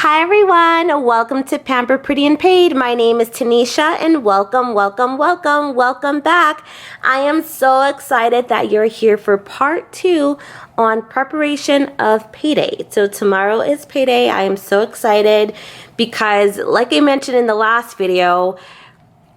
Hi everyone, welcome to Pamper Pretty and Paid. My name is Tanisha and welcome back. I am so excited that you're here for part 2 on preparation of payday. So tomorrow is payday. I am so excited because like I mentioned in the last video,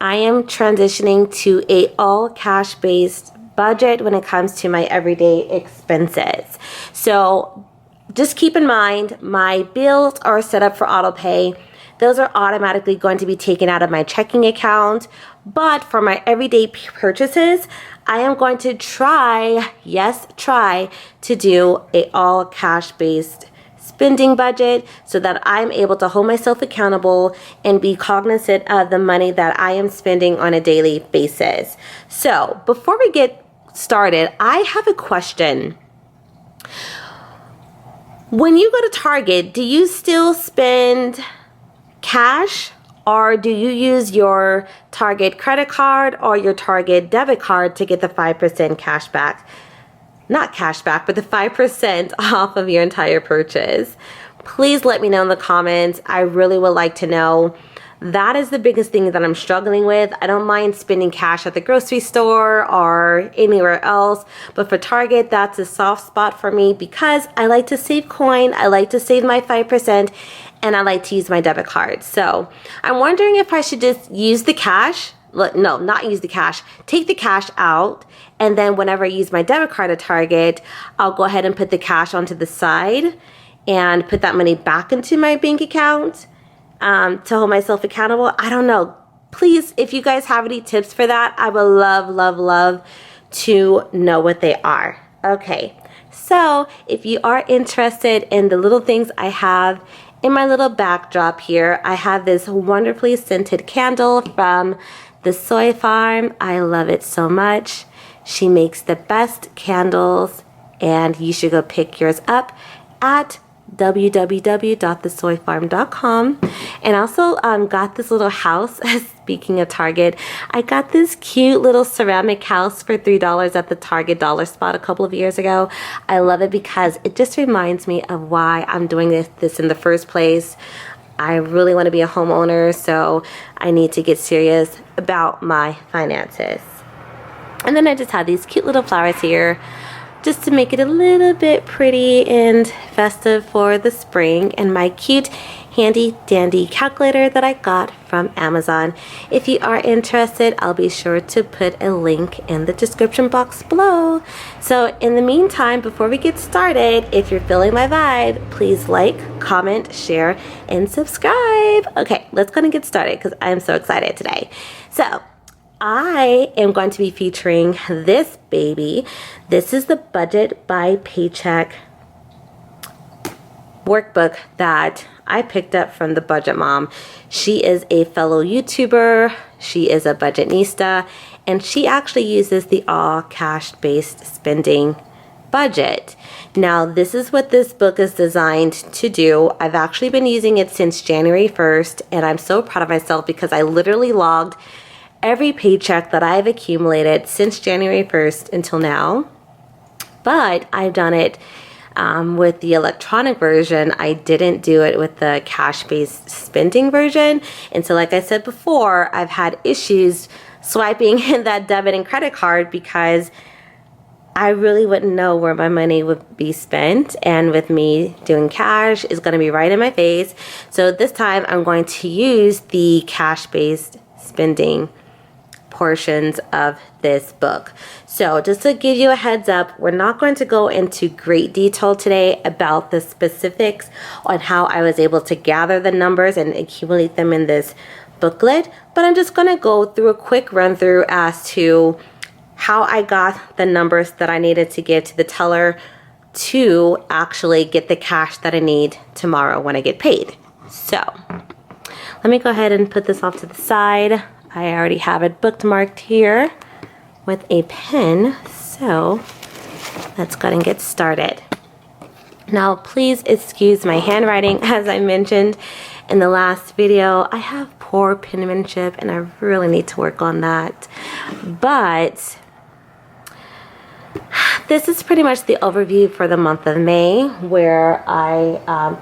I am transitioning to a all cash based budget when it comes to my everyday expenses. So just keep in mind, my bills are set up for auto pay. Those are automatically going to be taken out of my checking account. But for my everyday purchases, I am going to try to do a all cash based spending budget so that I'm able to hold myself accountable and be cognizant of the money that I am spending on a daily basis. So before we get started, I have a question. When you go to Target, do you still spend cash or do you use your Target credit card or your Target debit card to get the 5% cash back? Not cash back, but the 5% off of your entire purchase. Please let me know in the comments. I really would like to know. That is the biggest thing that I'm struggling with. I don't mind spending cash at the grocery store or anywhere else, but for Target, that's a soft spot for me because I like to save coin, I like to save my 5%, and I like to use my debit card. So I'm wondering if I should just use the cash. No, not use the cash. Take the cash out, and then whenever I use my debit card at Target, I'll go ahead and put the cash onto the side and put that money back into my bank account. To hold myself accountable. I don't know. Please, if you guys have any tips for that, I would love to know what they are. Okay, so if you are interested in the little things I have in my little backdrop here, I have this wonderfully scented candle from the Soy Farm. I love it so much. She makes the best candles and you should go pick yours up at www.thesoyfarm.com. And also got this little house. Speaking of Target, I got this cute little ceramic house for $3 at the Target dollar spot a couple of years ago. I love it because it just reminds me of why I'm doing this in the first place. I really want to be a homeowner, so I need to get serious about my finances. And then I just have these cute little flowers here just to make it a little bit pretty and festive for the spring, and my cute handy dandy calculator that I got from Amazon. If you are interested, I'll be sure to put a link in the description box below. So in the meantime, before we get started, if you're feeling my vibe, please like, comment, share, and subscribe. Okay, let's go and get started because I'm so excited today. So I am going to be featuring this baby. This is the Budget by Paycheck workbook that I picked up from the Budget Mom. She is a fellow YouTuber. She is a budgetnista, and she actually uses the all cash based spending budget. Now, this is what this book is designed to do. I've actually been using it since January 1st, and I'm so proud of myself because I literally logged every paycheck that I've accumulated since January 1st until now. But I've done it with the electronic version. I didn't do it with the cash-based spending version. And so like I said before, I've had issues swiping in that debit and credit card because I really wouldn't know where my money would be spent. And with me doing cash, is going to be right in my face. So this time I'm going to use the cash-based spending portions of this book. So just to give you a heads up, we're not going to go into great detail today about the specifics on how I was able to gather the numbers and accumulate them in this booklet, but I'm just going to go through a quick run through as to how I got the numbers that I needed to give to the teller to actually get the cash that I need tomorrow when I get paid. So let me go ahead and put this off to the side. I already have it bookmarked here with a pen, so let's go ahead and get started. Now, please excuse my handwriting. As I mentioned in the last video, I have poor penmanship and I really need to work on that. But this is pretty much the overview for the month of May, where I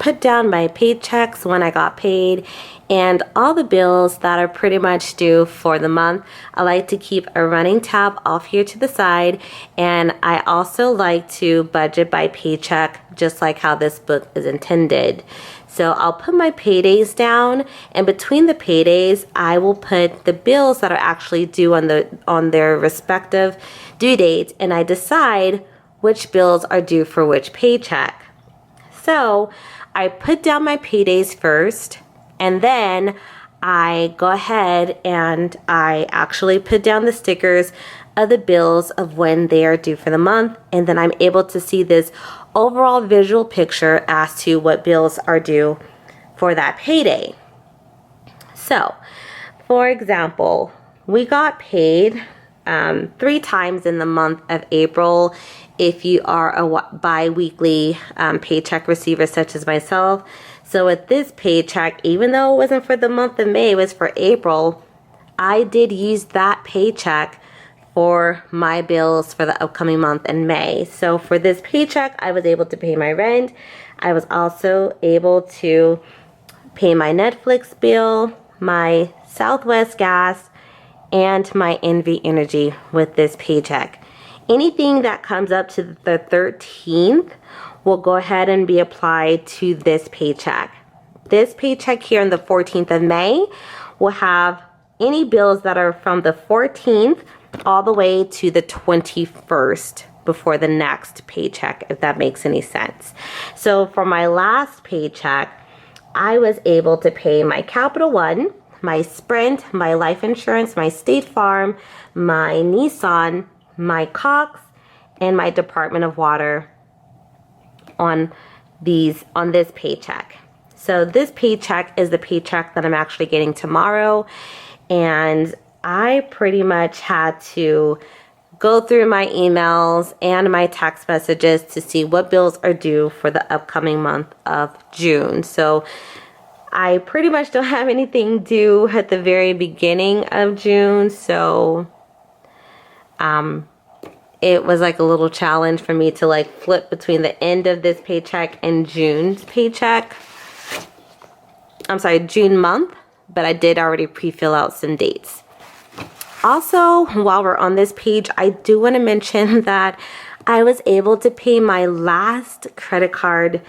put down my paychecks when I got paid and all the bills that are pretty much due for the month. I like to keep a running tab off here to the side, and I also like to budget by paycheck, just like how this book is intended. So I'll put my paydays down, and between the paydays, I will put the bills that are actually due on their respective due dates, and I decide which bills are due for which paycheck. So I put down my paydays first, and then I go ahead and I actually put down the stickers of the bills of when they are due for the month, and then I'm able to see this overall visual picture as to what bills are due for that payday. So, for example, we got paid 3 times in the month of April. If you are a bi-weekly paycheck receiver such as myself. So with this paycheck, even though it wasn't for the month of May, it was for April, I did use that paycheck for my bills for the upcoming month in May. So for this paycheck, I was able to pay my rent. I was also able to pay my Netflix bill, my Southwest gas, and my Envy Energy with this paycheck. Anything that comes up to the 13th will go ahead and be applied to this paycheck. This paycheck here on the 14th of May will have any bills that are from the 14th all the way to the 21st before the next paycheck, if that makes any sense. So for my last paycheck, I was able to pay my Capital One, my Sprint, my life insurance, my State Farm, my Nissan, my Cox, and my Department of Water on this paycheck. So this paycheck is the paycheck that I'm actually getting tomorrow, and I pretty much had to go through my emails and my text messages to see what bills are due for the upcoming month of June. So I pretty much don't have anything due at the very beginning of June, so it was like a little challenge for me to like flip between the end of this paycheck and June's paycheck. I'm sorry, June month, but I did already pre-fill out some dates. Also, while we're on this page, I do want to mention that I was able to pay my last credit card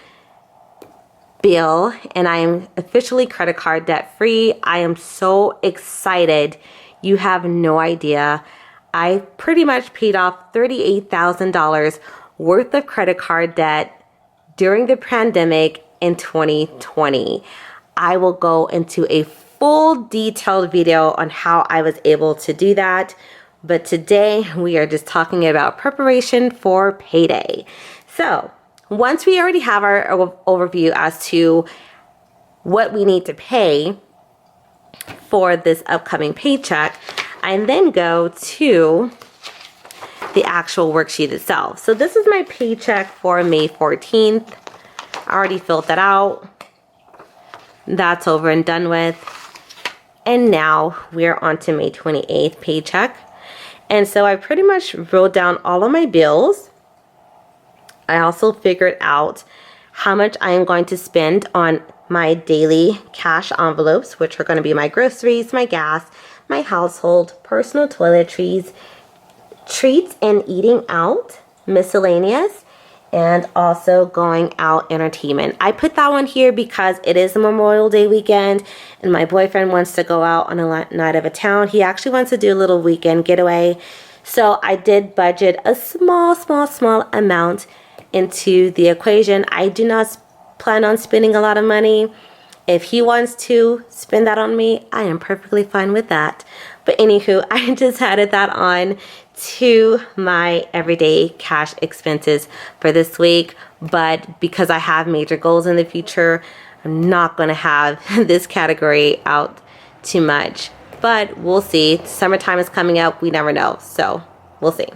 bill, and I am officially credit card debt free. I am so excited. You have no idea. I pretty much paid off $38,000 worth of credit card debt during the pandemic in 2020. I will go into a full detailed video on how I was able to do that. But today we are just talking about preparation for payday. So once we already have our overview as to what we need to pay for this upcoming paycheck, I then go to the actual worksheet itself. So this is my paycheck for May 14th. I already filled that out. That's over and done with. And now we're on to May 28th paycheck. And so I pretty much wrote down all of my bills. I also figured out how much I am going to spend on my daily cash envelopes, which are going to be my groceries, my gas, my household, personal toiletries, treats and eating out, miscellaneous, and also going out entertainment. I put that one here because it is a Memorial Day weekend and my boyfriend wants to go out on a night of a town. He actually wants to do a little weekend getaway. So I did budget a small amount into the equation. I do not plan on spending a lot of money. If he wants to spend that on me, I am perfectly fine with that. But anywho, I just added that on to my everyday cash expenses for this week. But because I have major goals in the future, I'm not going to have this category out too much. But we'll see. Summertime is coming up. We never know. So we'll see.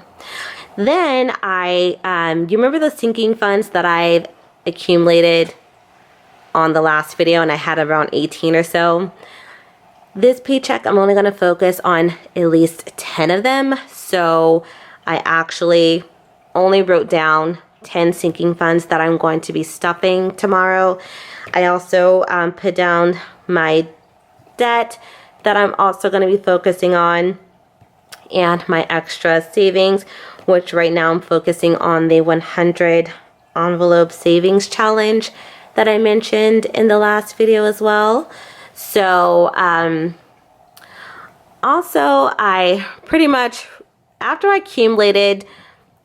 Then you remember those sinking funds that I've accumulated on the last video, and I had around 18 or so. This paycheck, I'm only going to focus on at least 10 of them. So I actually only wrote down 10 sinking funds that I'm going to be stuffing tomorrow. I also put down my debt that I'm also going to be focusing on, and my extra savings, which right now I'm focusing on the 100 envelope savings challenge that I mentioned in the last video as well. So also, I pretty much, after I accumulated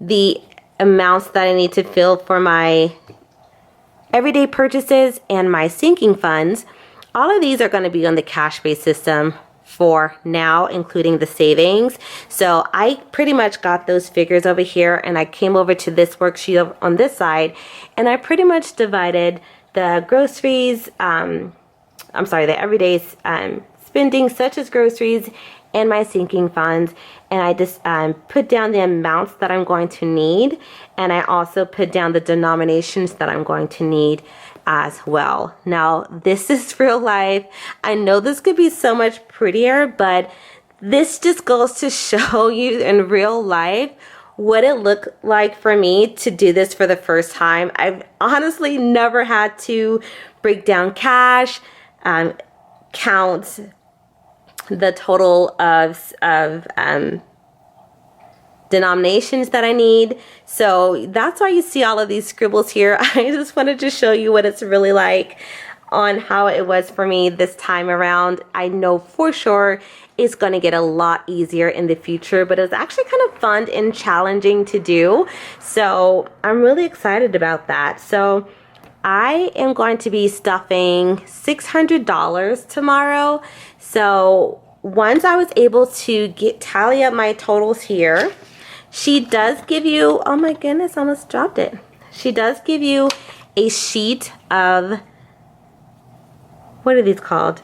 the amounts that I need to fill for my everyday purchases and my sinking funds, all of these are going to be on the cash-based system for now, including the savings. So I pretty much got those figures over here, and I came over to this worksheet on this side, and I pretty much divided the groceries, the everyday spending, such as groceries, and my sinking funds, and I just put down the amounts that I'm going to need, and I also put down the denominations that I'm going to need as well. Now, this is real life. I know this could be so much prettier, but this just goes to show you in real life what it looked like for me to do this for the first time. I've honestly never had to break down cash, count the total of denominations that I need. So that's why you see all of these scribbles here. I just wanted to show you what it's really like on how it was for me this time around. I know for sure it's going to get a lot easier in the future, but it was actually kind of fun and challenging to do. So I'm really excited about that. So I am going to be stuffing $600 tomorrow. So once I was able to tally up my totals here, she does give you, oh my goodness, I almost dropped it. She does give you a sheet of, what are these called?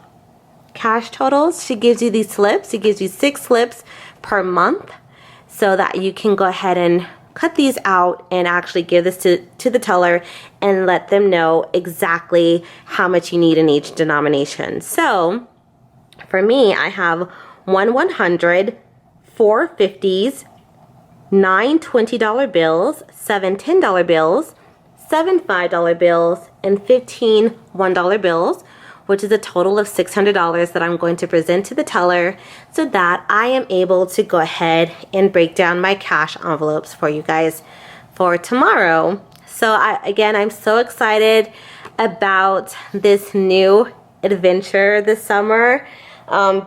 Cash totals. She gives you these slips. She gives you 6 slips per month so that you can go ahead and cut these out and actually give this to the teller and let them know exactly how much you need in each denomination. So for me, I have 1 $100, 4 $50s, 9 $20 bills, 7 $10 bills, 7 $5 bills, and 15 $1 bills, which is a total of $600 that I'm going to present to the teller so that I am able to go ahead and break down my cash envelopes for you guys for tomorrow. So I'm so excited about this new adventure this summer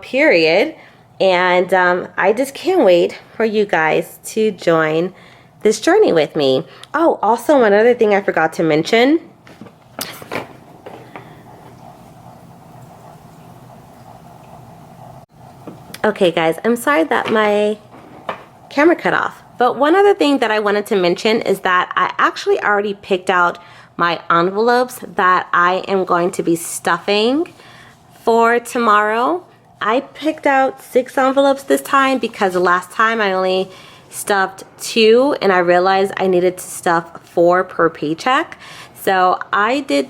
period. And I just can't wait for you guys to join this journey with me. Oh, also one other thing I forgot to mention. Okay guys, I'm sorry that my camera cut off. But one other thing that I wanted to mention is that I actually already picked out my envelopes that I am going to be stuffing for tomorrow. I picked out 6 envelopes this time because last time I only stuffed 2 and I realized I needed to stuff 4 per paycheck. So I did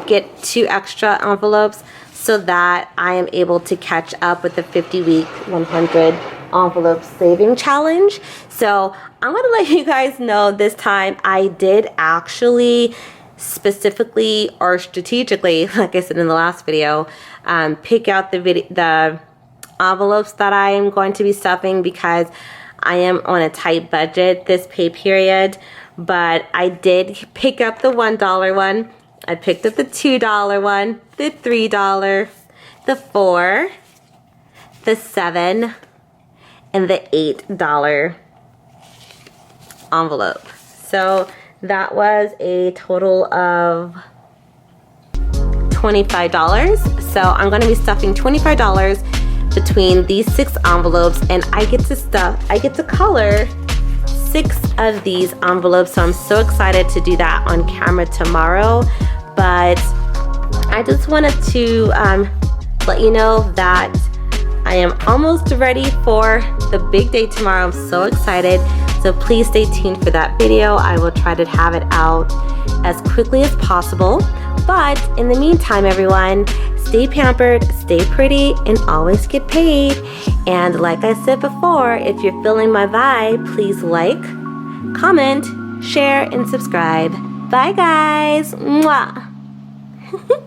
get 2 extra envelopes so that I am able to catch up with the 50-week 100 envelope saving challenge. So I'm going to let you guys know this time I did actually specifically or strategically, like I said in the last video, pick out the envelopes that I am going to be stuffing because I am on a tight budget this pay period. But I did pick up the $1 one. I picked up the $2 one, the $3, the $4, the $7, and the $8 envelope. So that was a total of $25. So I'm going to be stuffing $25 between these 6 envelopes, and I get to color 6 of these envelopes. So I'm so excited to do that on camera tomorrow. But I just wanted to let you know that I am almost ready for the big day tomorrow. I'm so excited. So please stay tuned for that video. I will try to have it out as quickly as possible. But in the meantime, everyone, stay pampered, stay pretty, and always get paid. And like I said before, if you're feeling my vibe, please like, comment, share, and subscribe. Bye, guys. Mwah.